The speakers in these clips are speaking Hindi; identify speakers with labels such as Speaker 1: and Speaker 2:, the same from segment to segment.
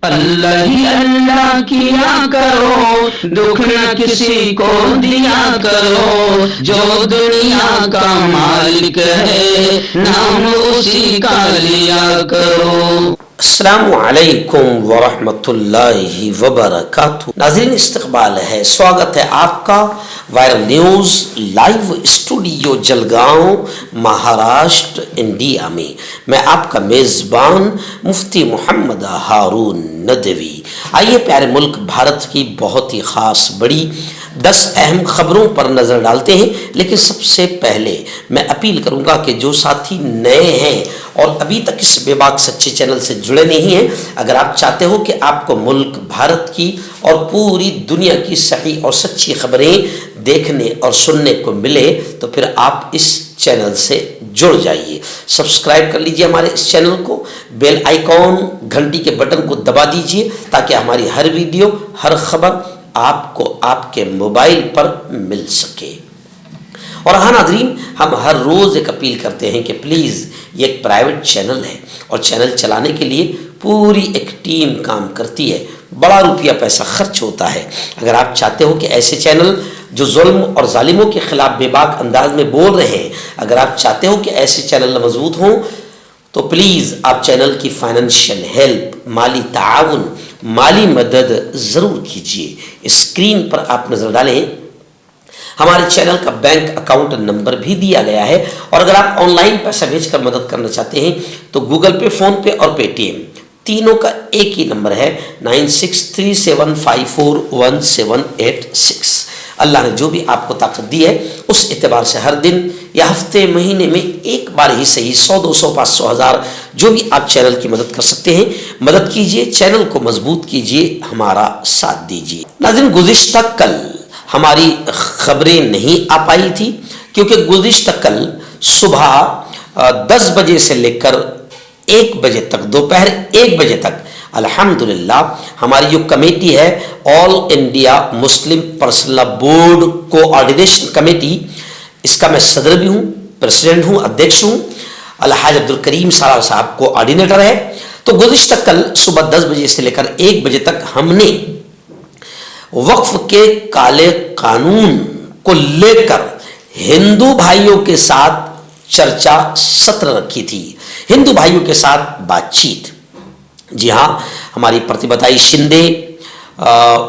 Speaker 1: अल्लाह ही अल्लाह किया करो, दुख न किसी को दिया करो, जो दुनिया का मालिक है नाम उसी का लिया करो।
Speaker 2: अस्सलामु अलैकुम वरहमतुल्लाहि वबरकातुहू। नाज़रीन, इस्तक़बाल है, स्वागत है आपका viral news live studio Jalgaon, Maharashtra, India में। मैं आपका मेज़बान मुफ्ती मोहम्मद हारून नदवी। आइए प्यारे मुल्क भारत की बहुत ही ख़ास बड़ी 10 अहम खबरों पर नज़र डालते हैं। लेकिन सबसे पहले मैं अपील करूंगा कि जो साथी नए हैं और अभी तक इस बेबाक सच्चे चैनल से जुड़े नहीं हैं, अगर आप चाहते हो कि आपको मुल्क भारत की और पूरी दुनिया की सही और सच्ची खबरें देखने और सुनने को मिले, तो फिर आप इस चैनल से जुड़ जाइए। सब्सक्राइब कर लीजिए हमारे इस चैनल को, बेल आइकॉन घंटी के बटन को दबा दीजिए ताकि हमारी हर वीडियो, हर खबर आपको आपके मोबाइल पर मिल सके। और हाँ नाज़रीन, हम हर रोज़ एक अपील करते हैं कि प्लीज़, ये एक प्राइवेट चैनल है और चैनल चलाने के लिए पूरी एक टीम काम करती है, बड़ा रुपया पैसा खर्च होता है। अगर आप चाहते हो कि ऐसे चैनल जो जुल्म और जालिमों के खिलाफ बेबाक अंदाज में बोल रहे हैं, अगर आप चाहते हो कि ऐसे चैनल मजबूत हों, तो प्लीज़ आप चैनल की फाइनेंशियल हेल्प, माली ताउन, माली मदद ज़रूर कीजिए। स्क्रीन पर आप नज़र डालें, हमारे चैनल का बैंक अकाउंट नंबर भी दिया गया है। और अगर आप ऑनलाइन पैसा भेजकर मदद करना चाहते हैं तो गूगल पे, फ़ोन पे और पेटीएम तीनों का एक ही नंबर है 9637541786। अल्लाह ने जो भी आपको ताकत दी है उस एतबार से हर दिन या हफ्ते, महीने में एक बार ही सही 100, 200, 500, 1000 जो भी आप चैनल की मदद कर सकते हैं, मदद कीजिए, चैनल को मजबूत कीजिए, हमारा साथ दीजिए। नाज़रीन, गुज़िश्ता कल हमारी खबरें नहीं आ पाई थी क्योंकि गुज़िश्ता कल सुबह 10 बजे से लेकर 1 बजे तक, दोपहर 1 बजे तक अल्हम्दुलिल्लाह हमारी जो कमेटी है all India Muslim personal board coordination committee, इसका मैं सदर भी हूँ, प्रेसिडेंट हूँ, अध्यक्ष हूँ। अलहाज अब्दुल करीम सारा साहब कोऑर्डिनेटर है। तो गुज़िश्ता कल सुबह 10 बजे से लेकर 1 बजे तक हमने वक्फ के काले कानून को लेकर हिंदू भाइयों के साथ चर्चा सत्र रखी थी, हिंदू भाइयों के साथ बातचीत। जी हाँ, हमारी प्रतिभाताई शिंदे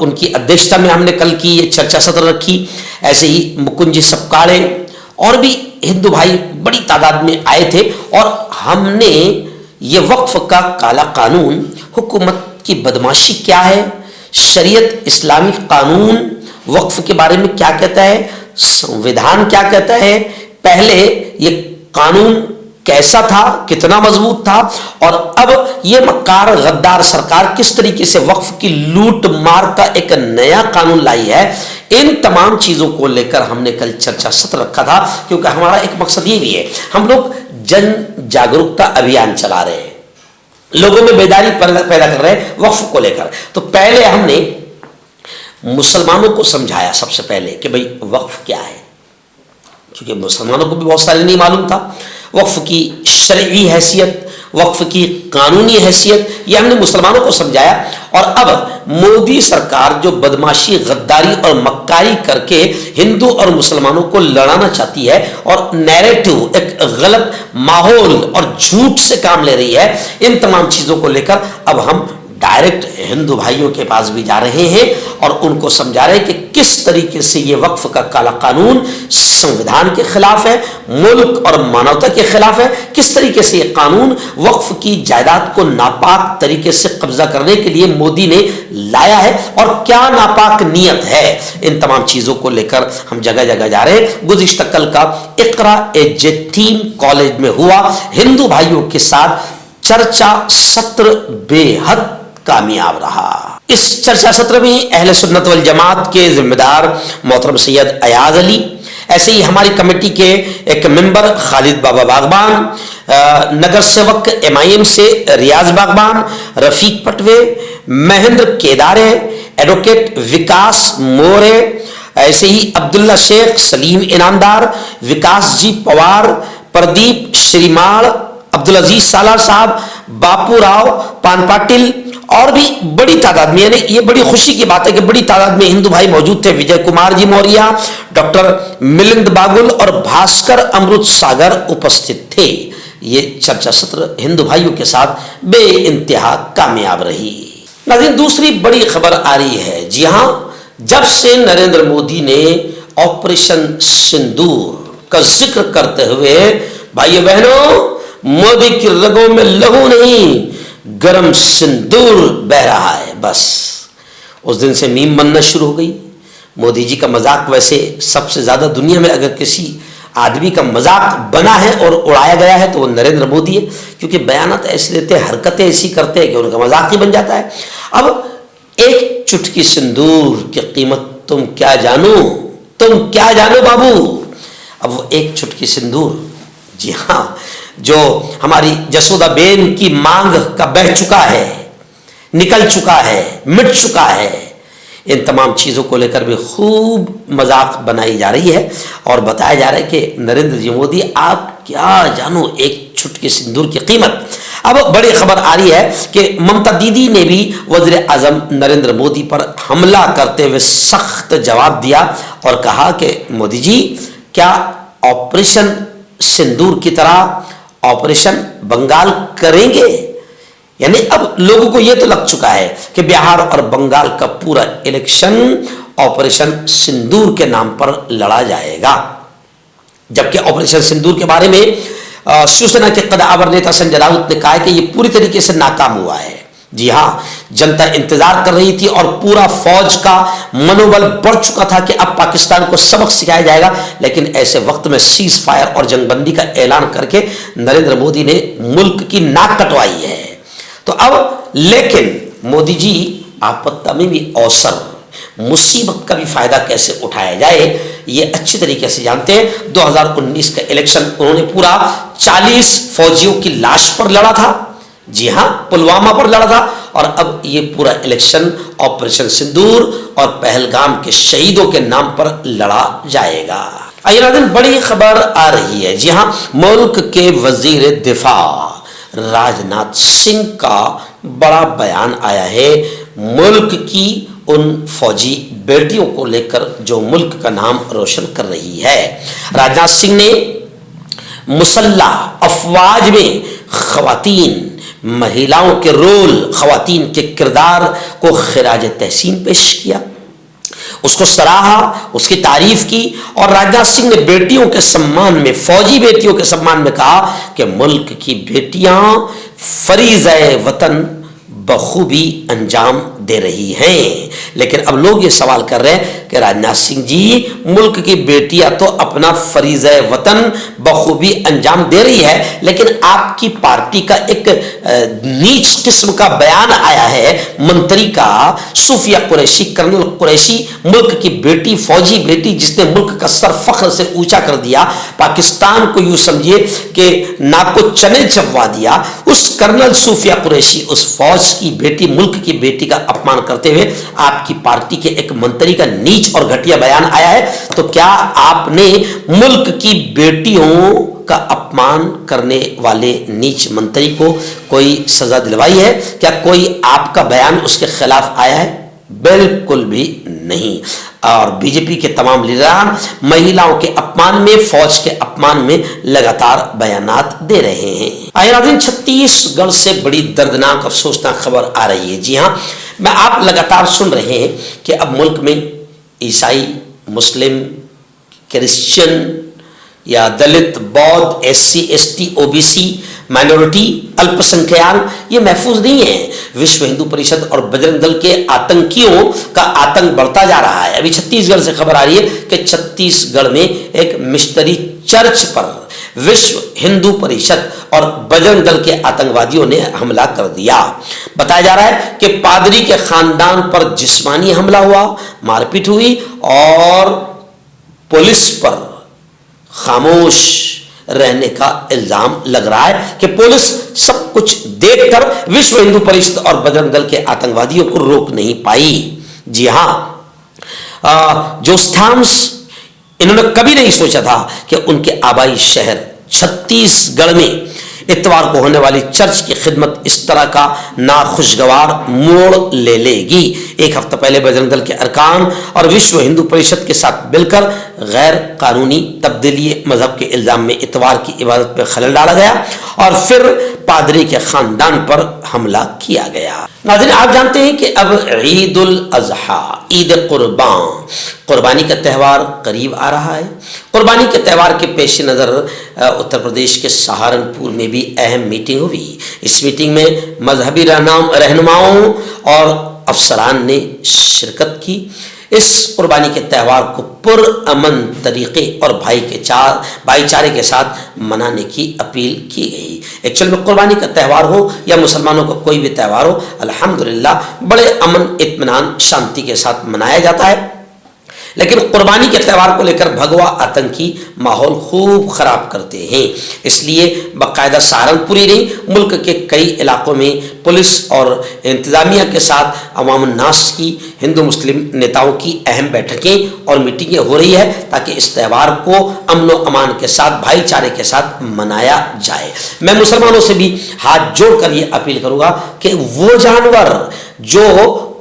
Speaker 2: उनकी अध्यक्षता में हमने कल की ये चर्चा सत्र रखी। ऐसे ही मुकुंद जी सपकाड़े और भी हिंदू भाई बड़ी तादाद में आए थे और हमने ये वक्फ का काला कानून, हुकूमत की बदमाशी क्या है, शरीयत इस्लामी कानून वक्फ के बारे में क्या कहता है, संविधान क्या कहता है, पहले ये कानून कैसा था, कितना मजबूत था, और अब ये मक्कार गद्दार सरकार किस तरीके से वक्फ की लूट मार का एक नया कानून लाई है। इन तमाम चीजों को लेकर हमने कल चर्चा सत्र रखा था क्योंकि हमारा एक मकसद ये भी है, हम लोग जन जागरूकता अभियान चला रहे हैं, लोगों में बेदारी पैदा कर रहे हैं वक्फ को लेकर। तो पहले हमने मुसलमानों को समझाया सबसे पहले कि भाई वक्फ क्या है, क्योंकि मुसलमानों को भी बहुत सारे नहीं मालूम था। वक्फ की शरई हैसियत, वक्फ की कानूनी हैसियत, ये हमने मुसलमानों को समझाया। और अब मोदी सरकार जो बदमाशी, गद्दारी और मक्कारी करके हिंदू और मुसलमानों को लड़ाना चाहती है और नैरेटिव, एक गलत माहौल और झूठ से काम ले रही है, इन तमाम चीजों को लेकर अब हम डायरेक्ट हिंदू भाइयों के पास भी जा रहे हैं और उनको समझा रहे हैं कि किस तरीके से ये वक्फ का काला कानून संविधान के खिलाफ है, मुल्क और मानवता के खिलाफ है, किस तरीके से ये कानून वक्फ की जायदाद को नापाक तरीके से कब्जा करने के लिए मोदी ने लाया है और क्या नापाक नियत है। इन तमाम चीजों को लेकर हम जगह जगह जा रहे हैं। गुज़िश्ता कल का इक़रा यतीम कॉलेज में हुआ हिंदू भाइयों के साथ चर्चा सत्र बेहद कामयाब रहा। इस चर्चा सत्र में अहले सुन्नत वल जमात के जिम्मेदार मोहतरम सैयद अयाज अली, ऐसे ही हमारी कमेटी के एक मेंबर खालिद बाबा बागबान, नगर सेवक MIM से रियाज बागबान, रफीक पटवे, महेंद्र केदारे, एडवोकेट विकास मोरे, ऐसे ही अब्दुल्ला शेख, सलीम इनामदार, विकास जी पवार, प्रदीप श्रीमाल, अब्दुल अजीज सालार साहब, बापू राव पान पाटिल और भी बड़ी तादाद में, यानी ये बड़ी खुशी की बात है कि बड़ी तादाद में हिंदू भाई मौजूद थे। विजय कुमार जी मौर्य, डॉक्टर मिलिंद बागुल और भास्कर अमृत सागर उपस्थित थे। ये चर्चा सत्र हिंदू भाइयों के साथ बे इंतहा कामयाब रही। नाज़रीन, दूसरी बड़ी खबर आ रही है। जी हां, जब से नरेंद्र मोदी ने ऑपरेशन सिंदूर का जिक्र करते हुए, भाइयों बहनों, मोदी की रगों में लहू नहीं, गरम सिंदूर बह रहा है। बस उस दिन से मीम बनना शुरू हो गई। मोदी जी का मजाक, वैसे सबसे ज्यादा दुनिया में अगर किसी आदमी का मजाक बना है और उड़ाया गया है तो वो नरेंद्र मोदी है, क्योंकि बयानात ऐसे देते हैं, हरकतें ऐसी करते हैं कि उनका मजाक ही बन जाता है। अब एक चुटकी सिंदूर की कीमत तुम क्या जानो, तुम क्या जानो बाबू। अब वो एक चुटकी सिंदूर, जी हाँ, जो हमारी जसोदा बेन की मांग का बह चुका है, निकल चुका है, मिट चुका है, इन तमाम चीज़ों को लेकर भी खूब मजाक बनाई जा रही है और बताया जा रहा है कि नरेंद्र जी मोदी, आप क्या जानो एक चुटकी सिंदूर की कीमत। अब बड़ी खबर आ रही है कि ममता दीदी ने भी वज़ीर आज़म नरेंद्र मोदी पर हमला करते हुए सख्त जवाब दिया और कहा कि मोदी जी, क्या ऑपरेशन सिंदूर की तरह ऑपरेशन बंगाल करेंगे? यानी अब लोगों को यह तो लग चुका है कि बिहार और बंगाल का पूरा इलेक्शन ऑपरेशन सिंदूर के नाम पर लड़ा जाएगा। जबकि ऑपरेशन सिंदूर के बारे में शिवसेना के कद्दावर नेता संजय राउत ने कहा है कि यह पूरी तरीके से नाकाम हुआ है। जी हाँ, जनता इंतजार कर रही थी और पूरा फौज का मनोबल बढ़ चुका था कि अब पाकिस्तान को सबक सिखाया जाएगा, लेकिन ऐसे वक्त में सीज फायर और जंगबंदी का ऐलान करके नरेंद्र मोदी ने मुल्क की नाक कटवाई है। तो अब लेकिन मोदी जी आपदा में भी अवसर, मुसीबत का भी फायदा कैसे उठाया जाए, ये अच्छी तरीके से जानते हैं। 2019 का इलेक्शन उन्होंने पूरा 40 फौजियों की लाश पर लड़ा था। जी हां, पुलवामा पर लड़ा था। और अब ये पूरा इलेक्शन ऑपरेशन सिंदूर और पहलगाम के शहीदों के नाम पर लड़ा जाएगा। आइए नाज़रीन, बड़ी खबर आ रही है। जी हां, मुल्क के वजीर दिफा राजनाथ सिंह का बड़ा बयान आया है मुल्क की उन फौजी बेटियों को लेकर जो मुल्क का नाम रोशन कर रही है। राजनाथ सिंह ने मुसल्लह अफवाज में खवातीन, महिलाओं के रोल, खवातीन के किरदार को खिराज तहसीन पेश किया, उसको सराहा, उसकी तारीफ की और राजनाथ सिंह ने बेटियों के सम्मान में, फौजी बेटियों के सम्मान में कहा कि मुल्क की बेटियां फरीज़े वतन बखूबी अंजाम दे रही हैं। लेकिन अब लोग ये सवाल कर रहे हैं कि राजनाथ सिंह जी, मुल्क की बेटियां तो अपना फरीज़े वतन बखूबी अंजाम दे रही है, लेकिन आपकी पार्टी का एक नीच किस्म का बयान आया है मंत्री का, सूफिया कुरैशी, कर्नल कुरैशी, मुल्क की बेटी, फौजी बेटी जिसने मुल्क का सर फख्र से ऊंचा कर दिया, पाकिस्तान को यूं समझिए कि नाक को चने चबवा दिया, उस कर्नल सूफिया कुरैशी, उस फौज की बेटी, मुल्क की बेटी का अपमान करते हुए आपकी पार्टी के एक मंत्री का नीच और घटिया बयान आया है। तो क्या आपने मुल्क की बेटियों का अपमान करने वाले नीच मंत्री को कोई सजा दिलवाई है? क्या कोई आपका बयान उसके खिलाफ आया है? बिल्कुल भी नहीं। और बीजेपी के तमाम लीडरान महिलाओं के अपमान में, फौज के अपमान में लगातार बयानात दे रहे हैं। आइए नाज़रीन, छत्तीसगढ़ से बड़ी दर्दनाक, अफसोसनाक खबर आ रही है। जी हाँ, मैं आप लगातार सुन रहे हैं कि अब मुल्क में ईसाई, मुस्लिम, क्रिश्चियन या दलित, बौद्ध, SC, ST, OBC, माइनॉरिटी, अल्पसंख्यक ये महफूज नहीं है। विश्व हिंदू परिषद और बजरंग दल के आतंकियों का आतंक बढ़ता जा रहा है। अभी छत्तीसगढ़ से खबर आ रही है कि छत्तीसगढ़ में एक मिशनरी चर्च पर विश्व हिंदू परिषद और बजरंग दल के आतंकवादियों ने हमला कर दिया। बताया जा रहा है कि पादरी के खानदान पर जिस्मानी हमला हुआ, मारपीट हुई और पुलिस पर खामोश रहने का इल्जाम लग रहा है कि पुलिस सब कुछ देखकर विश्व हिंदू परिषद और बजरंग दल के आतंकवादियों को रोक नहीं पाई। जी हां, जो स्थाम्स इन्होंने कभी नहीं सोचा था कि उनके आबाई शहर छत्तीसगढ़ में इतवार को होने वाली चर्च की खिदमत इस तरह का नाखुशगवार मोड़ ले लेगी। एक हफ्ता पहले बजरंग दल के अरकान और विश्व हिंदू परिषद के साथ मिलकर गैर कानूनी तब्दीली मजहब के इल्जाम में इतवार की इबादत पर खलल डाला गया और फिर पादरी के खानदान पर हमला किया गया। नाज़रीन, आप जानते हैं कि अब ईद उल अज़हा, ईद कुर्बानी का त्यौहार करीब आ रहा है। कुर्बानी के त्यौहार के पेश नज़र उत्तर प्रदेश के सहारनपुर में भी अहम मीटिंग हुई। इस मीटिंग में मजहबी रहनुमाओं और अफसरान ने शिरकत की। इस कुर्बानी के त्यौहार को पुरअमन तरीके और भाईचारे के साथ मनाने की अपील की गई। एक्चुअल में कुर्बानी का त्यौहार हो या मुसलमानों का कोई भी त्यौहार हो, अल्हम्दुलिल्लाह बड़े अमन, इत्मीनान, शांति के साथ मनाया जाता है। लेकिन कुर्बानी के त्यौहार को लेकर भगवा आतंकी माहौल खूब ख़राब करते हैं। इसलिए बाकायदा सहारनपुर ही नहीं, मुल्क के कई इलाकों में पुलिस और इंतज़ामिया के साथ अवाम नास की, हिंदू मुस्लिम नेताओं की अहम बैठकें और मीटिंगें हो रही है ताकि इस त्यौहार को अमन व अमान के साथ, भाईचारे के साथ मनाया जाए। मैं मुसलमानों से भी हाथ जोड़कर ये अपील करूँगा कि वो जानवर जो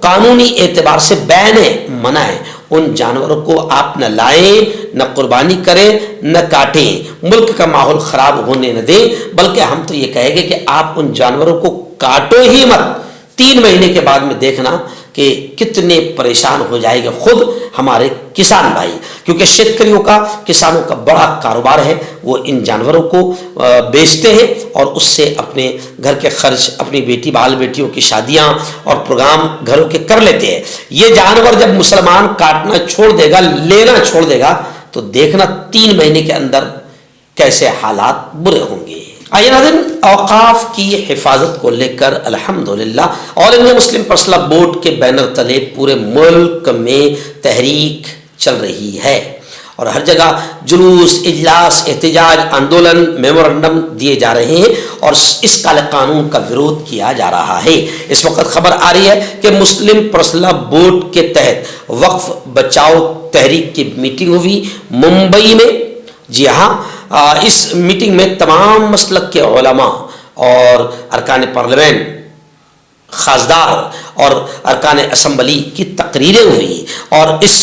Speaker 2: कानूनी एतबार से बैन है, मना है, उन जानवरों को आप न लाएं, न कुर्बानी करें, न काटें, मुल्क का माहौल खराब होने न दें। बल्कि हम तो ये कहेंगे कि आप उन जानवरों को काटो ही मत। 3 महीने के बाद में देखना कि कितने परेशान हो जाएंगे खुद हमारे किसान भाई, क्योंकि शेतकरियों का, किसानों का बड़ा कारोबार है। वो इन जानवरों को बेचते हैं और उससे अपने घर के खर्च, अपनी बेटी बाल बेटियों की शादियां और प्रोग्राम घरों के कर लेते हैं। ये जानवर जब मुसलमान काटना छोड़ देगा, लेना छोड़ देगा, तो देखना 3 महीने के अंदर कैसे हालात बुरे होंगे। आइए नाज़रीन, औकाफ की हिफाजत को लेकर अल्हम्दुलिल्लाह all India Muslim personal board के बैनर तले पूरे मुल्क में तहरीक चल रही है और हर जगह जुलूस, इजलास, एहतजाज, आंदोलन, मेमोरेंडम दिए जा रहे हैं और इस काले कानून का विरोध किया जा रहा है। इस वक्त खबर आ रही है कि मुस्लिम पर्सनल बोर्ड के तहत वक्फ बचाओ तहरीक की मीटिंग हुई मुंबई में। जी हाँ, इस मीटिंग में तमाम मसलक के उलमा और अरकान पार्लियामेंट, खासदार और अरकान असम्बली की तकरीरें हुई और इस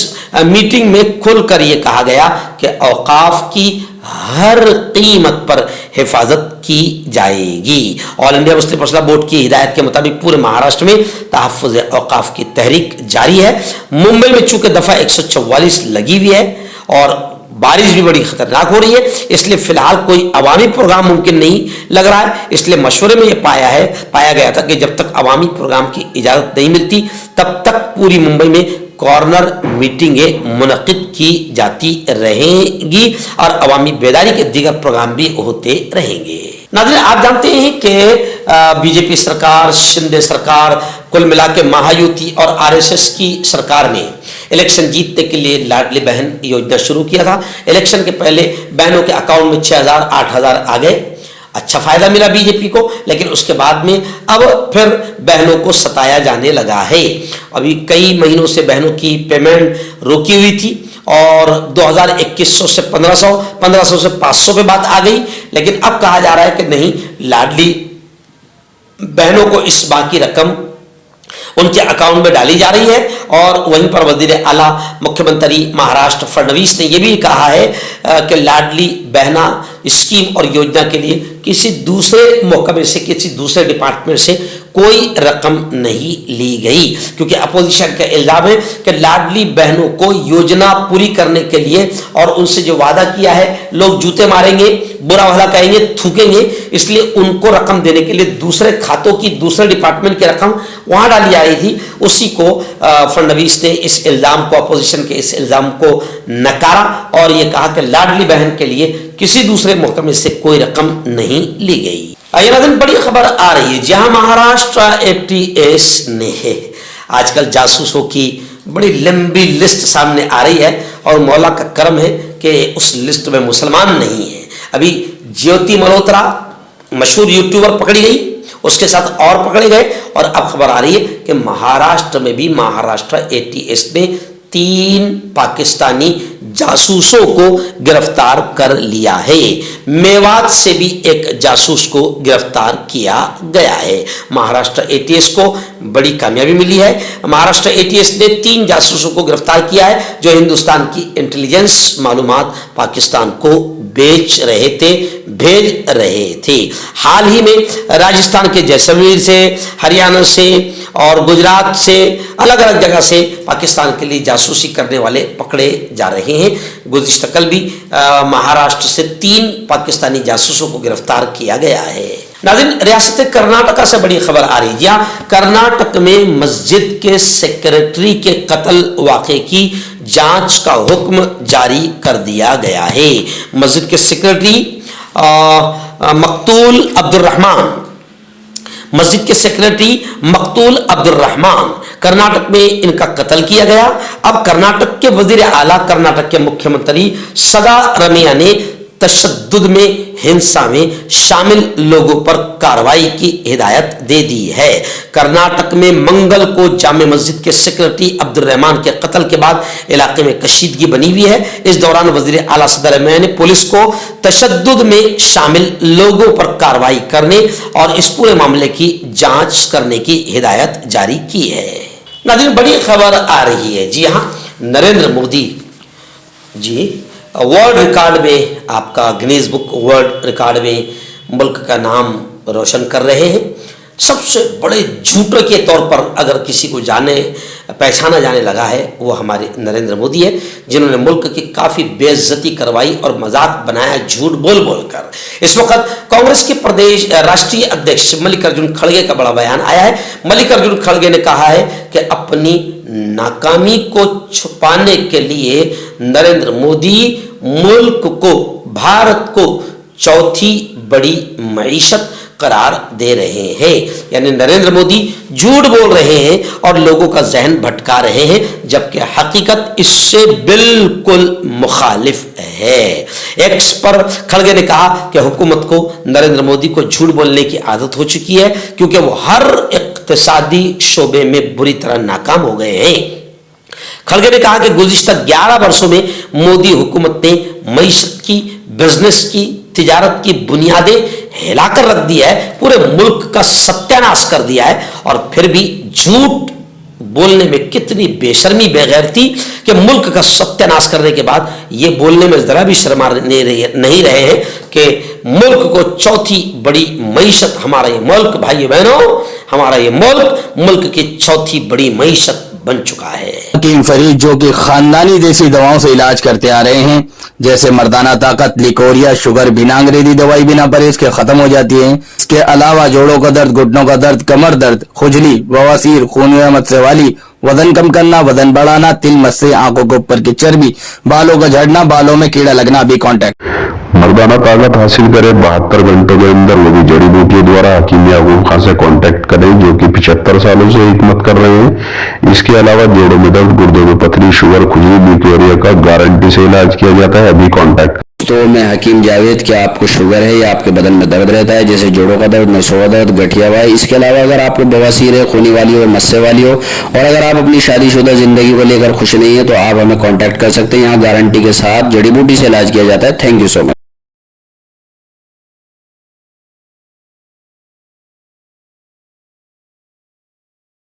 Speaker 2: मीटिंग में खुलकर ये कहा गया कि औकाफ की हर कीमत पर हिफाजत की जाएगी। All India Muslim personal board की हिदायत के मुताबिक पूरे महाराष्ट्र में तहफ़्फ़ुज़ औकाफ की तहरीक जारी है। मुंबई में चूंकि दफ़ा 144 लगी हुई है और बारिश भी बड़ी खतरनाक हो रही है, इसलिए फिलहाल कोई अवामी प्रोग्राम मुमकिन नहीं लग रहा है। इसलिए मशवरे में यह पाया गया था कि जब तक अवामी प्रोग्राम की इजाज़त नहीं मिलती तब तक पूरी मुंबई में कॉर्नर मीटिंगें मुनक़िद की जाती रहेंगी और अवामी बेदारी के दीगर प्रोग्राम भी होते रहेंगे। नाज़रीन, आप जानते हैं कि बीजेपी सरकार, शिंदे सरकार, कुल मिला के महायुति और आरएसएस की सरकार ने इलेक्शन जीतने के लिए लाडली बहन योजना शुरू किया था। इलेक्शन के पहले बहनों के अकाउंट में 6,000, 8,000 आ गए, अच्छा फायदा मिला बीजेपी को। लेकिन उसके बाद में अब फिर बहनों को सताया जाने लगा है। अभी कई महीनों से बहनों की पेमेंट रोकी हुई थी और 2021 से 1500, 1500 से 500 पे बात आ गई। लेकिन अब कहा जा रहा है कि नहीं, लाडली बहनों को इस बाकी रकम उनके अकाउंट में डाली जा रही है। और वहीं पर वजीर आला मुख्यमंत्री महाराष्ट्र फडणवीस ने यह भी कहा है कि लाडली बहना स्कीम और योजना के लिए किसी दूसरे महकमे से, किसी दूसरे डिपार्टमेंट से कोई रकम नहीं ली गई, क्योंकि अपोजिशन का इल्जाम है कि लाडली बहनों को योजना पूरी करने के लिए और उनसे जो वादा किया है, लोग जूते मारेंगे, बुरा भला कहेंगे, थूकेंगे, इसलिए उनको रकम देने के लिए दूसरे खातों की, दूसरे डिपार्टमेंट की रकम वहां डाली जा रही थी। उसी को फडणवीस ने इस इल्जाम को, अपोजिशन के इस इल्जाम को नकारा और ये कहा कि लाडली बहन के लिए किसी दूसरे महकमे से कोई रकम नहीं ली गई। आइए नाज़रीन, बड़ी खबर आ रही है जहां महाराष्ट्र ATS ने आजकल जासूसों की बड़ी लंबी लिस्ट सामने आ रही है और मौला का करम है कि उस लिस्ट में मुसलमान नहीं है। अभी ज्योति मल्होत्रा मशहूर यूट्यूबर पकड़ी गई, उसके साथ और पकड़े गए और अब खबर आ रही है कि महाराष्ट्र में भी महाराष्ट्र ATS ने 3 पाकिस्तानी जासूसों को गिरफ्तार कर लिया है। मेवात से भी एक जासूस को गिरफ्तार किया गया है। महाराष्ट्र एटीएस को बड़ी कामयाबी मिली है। महाराष्ट्र एटीएस ने 3 जासूसों को गिरफ्तार किया है जो हिंदुस्तान की इंटेलिजेंस मालूमात पाकिस्तान को भेज रहे थे। हाल ही में राजस्थान के जैसलमेर से, हरियाणा से और गुजरात से, अलग अलग जगह से पाकिस्तान के लिए जासूसी करने वाले पकड़े जा रहे हैं। गुज़िश्ता कल भी महाराष्ट्र से 3 पाकिस्तानी जासूसों को गिरफ्तार किया गया है। नाज़रीन, रियासत कर्नाटका से बड़ी खबर आ रही है। कर्नाटक में मस्जिद के सेक्रेटरी के कत्ल वाक़े की जांच का हुक्म जारी कर दिया गया है। मस्जिद के सेक्रेटरी मस्जिद के सेक्रेटरी मकतूल अब्दुल रहमान कर्नाटक में इनका कत्ल किया गया। अब कर्नाटक के वजीर आला, कर्नाटक के मुख्यमंत्री सदा रमैया ने तशद्दुद में, हिंसा में शामिल लोगों पर कार्रवाई की हिदायत दे दी है। कर्नाटक में मंगल को जामे मस्जिद के सेक्रेटरी अब्दुल रहमान के कत्ल के बाद इलाके में कशीदगी बनी हुई है। इस दौरान वजीर आला सदर रमैया ने पुलिस को तशद्दुद में शामिल लोगों पर कार्रवाई करने और इस पूरे मामले की जांच करने की हिदायत जारी की है। नाज़रीन, बड़ी खबर आ रही है। जी हाँ, नरेंद्र मोदी जी वर्ल्ड रिकॉर्ड में, आपका गिनीज बुक वर्ल्ड रिकॉर्ड में मुल्क का नाम रोशन कर रहे हैं। सबसे बड़े झूठे के तौर पर अगर किसी को पहचाना जाने लगा है वो हमारे नरेंद्र मोदी है, जिन्होंने मुल्क की काफ़ी बेइज्जती करवाई और मजाक बनाया झूठ बोल कर। इस वक्त कांग्रेस के प्रदेश राष्ट्रीय अध्यक्ष मल्लिकार्जुन खड़गे का बड़ा बयान आया है। मल्लिकार्जुन खड़गे ने कहा है कि अपनी नाकामी को छुपाने के लिए नरेंद्र मोदी मुल्क को, भारत को चौथी बड़ी मईशत करार दे रहे हैं। यानी नरेंद्र मोदी झूठ बोल रहे हैं और लोगों का जहन भटका रहे हैं, जबकि हकीकत इससे बिल्कुल मुखालिफ है। एक्स पर खड़गे ने कहा कि हुकूमत को नरेंद्र मोदी को झूठ बोलने की आदत हो चुकी है, क्योंकि वो हर इक्तिसादी शोबे में बुरी तरह नाकाम हो गए हैं। खड़गे ने कहा कि गुज़िश्ता 11 वर्षों में मोदी हुकूमत ने मईशत की, बिजनेस की, तिजारत की बुनियादें हिलाकर रख दी है, पूरे मुल्क का सत्यानाश कर दिया है। और फिर भी झूठ बोलने में कितनी बेशर्मी, बेगैरती कि मुल्क का सत्यानाश करने के बाद ये बोलने में जरा भी शर्मा नहीं रहे हैं कि मुल्क को चौथी बड़ी मईशत, हमारा ये मुल्क, भाई बहनों, हमारा ये मुल्क की चौथी बड़ी मईशत बन चुका है।
Speaker 3: हकीम फरीद जो कि खानदानी देसी दवाओं से इलाज करते आ रहे हैं, जैसे मर्दाना ताकत, लिकोरिया, शुगर, बिना अंग्रेजी दवाई, बिना परहेज के खत्म हो जाती है। इसके अलावा जोड़ों का दर्द, घुटनों का दर्द, कमर दर्द, खुजली, बवासीर, खून में मस्से वाली, वजन कम करना, वजन बढ़ाना, तिल मस्से, आंखों के ऊपर की चर्बी, बालों का झड़ना, बालों में कीड़ा लगना, भी कांटेक्ट।
Speaker 4: मर्दाना ताकत हासिल करे 72 घंटों के अंदर, वो भी जड़ी बूटियों द्वारा। हकीम याकूब खान से कांटेक्ट करें, जो कि 75 सालों से हिकमत कर रहे हैं। इसके अलावा जोड़ों में दर्द, गुर्दों में पथरी, शुगर, खुजली, लिकोरिया का गारंटी से इलाज किया जाता है। अभी कांटेक्ट।
Speaker 3: तो मैं हकीम जावेद, क्या आपको शुगर है या आपके बदन में दर्द रहता है, जैसे जोड़ों का दर्द, नसों का दर्द, गठिया हुआ है? इसके अलावा अगर आपको बवासीर है, खूनी वाली हो, मस्से वाली हो, और अगर आप अपनी शादीशुदा जिंदगी को लेकर खुश नहीं है, तो आप हमें कांटेक्ट कर सकते हैं। यहाँ गारंटी के साथ जड़ी बूटी से इलाज किया जाता है। Thank you so much.